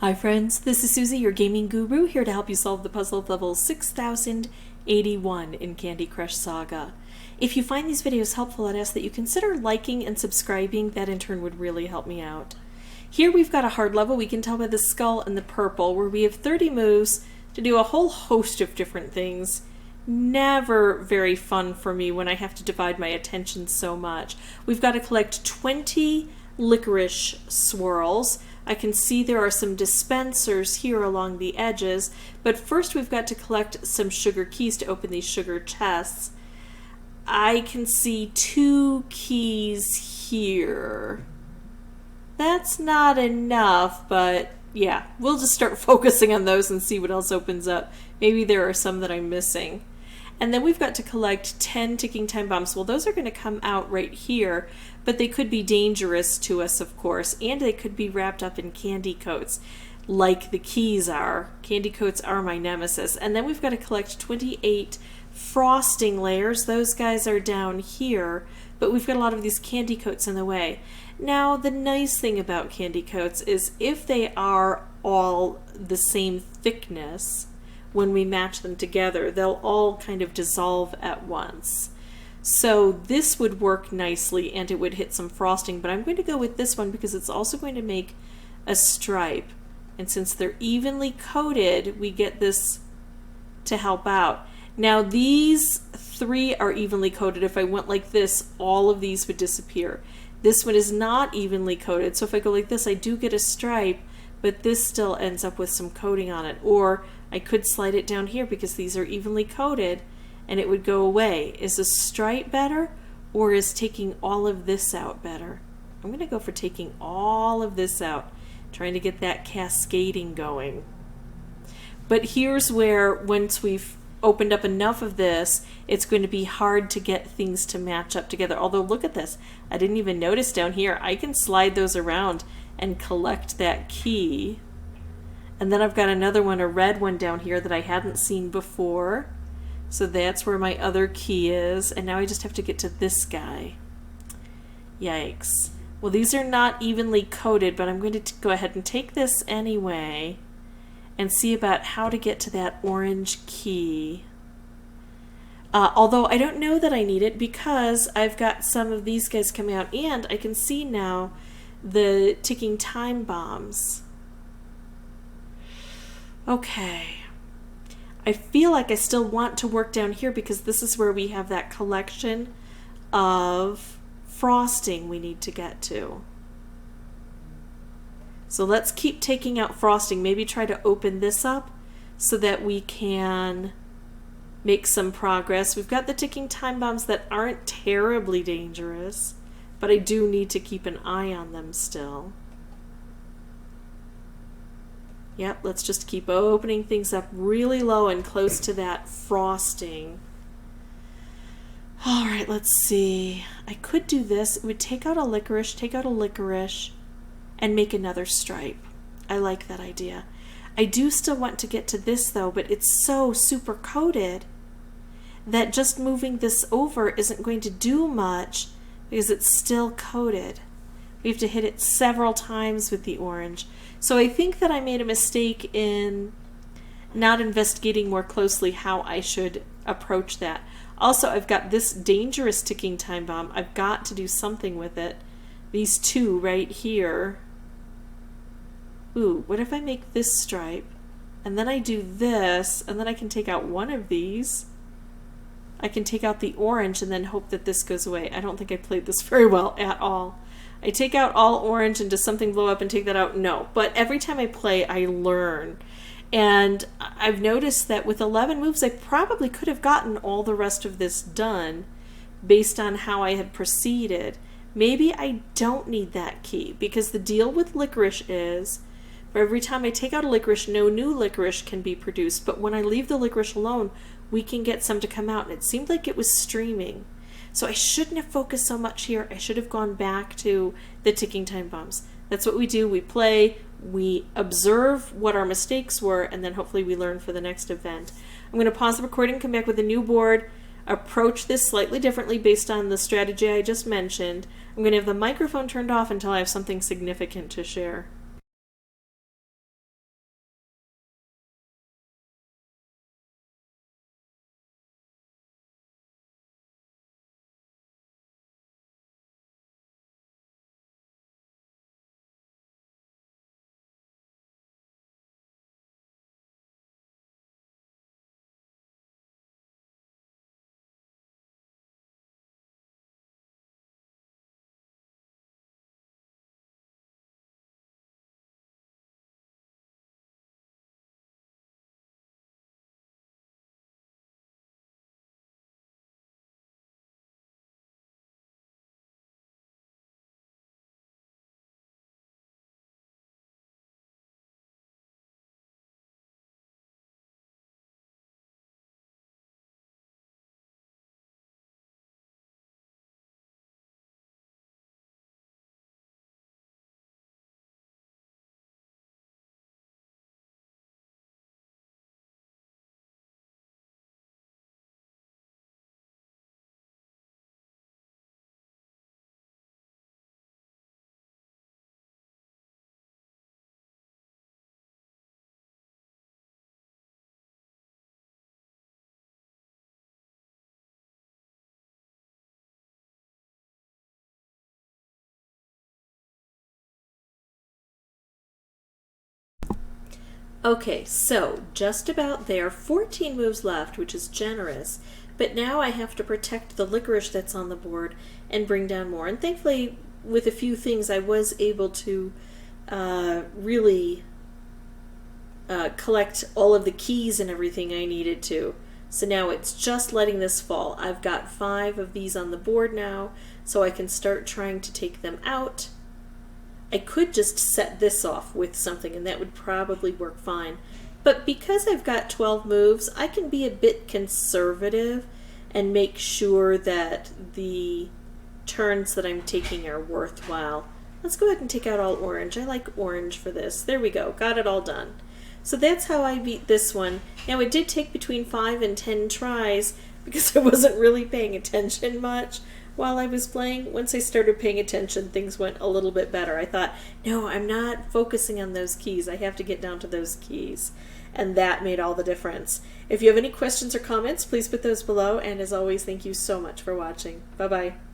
Hi friends, this is Suzy, your gaming guru, here to help you solve the puzzle of level 6081 in Candy Crush Saga. If you find these videos helpful, I'd ask that you consider liking and subscribing. That in turn would really help me out. Here we've got a hard level. We can tell by the skull and the purple, where we have 30 moves to do a whole host of different things. Never very fun for me when I have to divide my attention so much. We've got to collect 20 licorice swirls. I can see there are some dispensers here along the edges, but first we've got to collect some sugar keys to open these sugar chests. I can see 2 keys here. That's not enough, but yeah, we'll just start focusing on those and see what else opens up. Maybe there are some that I'm missing. And then we've got to collect 10 ticking time bombs. Well, those are going to come out right here, but they could be dangerous to us, of course, and they could be wrapped up in candy coats, like the keys are. Candy coats are my nemesis. And then we've got to collect 28 frosting layers. Those guys are down here, but we've got a lot of these candy coats in the way. Now, the nice thing about candy coats is if they are all the same thickness, when we match them together, they'll all kind of dissolve at once. So this would work nicely and it would hit some frosting, but I'm going to go with this one because it's also going to make a stripe. And since they're evenly coated, we get this to help out. Now these 3 are evenly coated. If I went like this, all of these would disappear. This one is not evenly coated, so if I go like this, I do get a stripe, but this still ends up with some coating on it. Or I could slide it down here because these are evenly coated and it would go away. Is a stripe better, or is taking all of this out better? I'm going to go for taking all of this out, trying to get that cascading going. But here's where, once we've opened up enough of this, it's going to be hard to get things to match up together. Although look at this, I didn't even notice down here, I can slide those around and collect that key. And then I've got another one, a red one down here that I hadn't seen before. So that's where my other key is. And now I just have to get to this guy. Yikes. Well, these are not evenly coated, but I'm going to go ahead and take this anyway and see about how to get to that orange key. Although I don't know that I need it because I've got some of these guys coming out, and I can see now the ticking time bombs. Okay. I feel like I still want to work down here because this is where we have that collection of frosting we need to get to. So let's keep taking out frosting. Maybe try to open this up so that we can make some progress. We've got the ticking time bombs that aren't terribly dangerous, but I do need to keep an eye on them still. Yep, let's just keep opening things up really low and close to that frosting. All right, let's see. I could do this. It would take out a licorice, and make another stripe. I like that idea. I do still want to get to this though, but it's so super coated that just moving this over isn't going to do much because it's still coated. We have to hit it several times with the orange. So I think that I made a mistake in not investigating more closely how I should approach that. Also, I've got this dangerous ticking time bomb. I've got to do something with it. These 2 right here. Ooh, what if I make this stripe, and then I do this, and then I can take out one of these. I can take out the orange and then hope that this goes away. I don't think I played this very well at all. I take out all orange and does something blow up and take that out? No. But every time I play, I learn. And I've noticed that with 11 moves, I probably could have gotten all the rest of this done based on how I had proceeded. Maybe I don't need that key, because the deal with licorice is for every time I take out a licorice, no new licorice can be produced. But when I leave the licorice alone, we can get some to come out. And it seemed like it was streaming. So I shouldn't have focused so much here. I should have gone back to the ticking time bombs. That's what we do. We play, we observe what our mistakes were, and then hopefully we learn for the next event. I'm going to pause the recording, come back with a new board, approach this slightly differently based on the strategy I just mentioned. I'm going to have the microphone turned off until I have something significant to share. Okay, so just about there. 14 moves left, which is generous. But now I have to protect the licorice that's on the board and bring down more. And thankfully, with a few things, I was able to really collect all of the keys and everything I needed to. So now it's just letting this fall. I've got 5 of these on the board now, so I can start trying to take them out. I could just set this off with something and that would probably work fine. But because I've got 12 moves, I can be a bit conservative and make sure that the turns that I'm taking are worthwhile. Let's go ahead and take out all orange. I like orange for this. There we go. Got it all done. So that's how I beat this one. Now it did take between 5 and 10 tries because I wasn't really paying attention much while I was playing. Once I started paying attention, things went a little bit better. I thought, no, I'm not focusing on those keys. I have to get down to those keys. And that made all the difference. If you have any questions or comments, please put those below. And as always, thank you so much for watching. Bye-bye.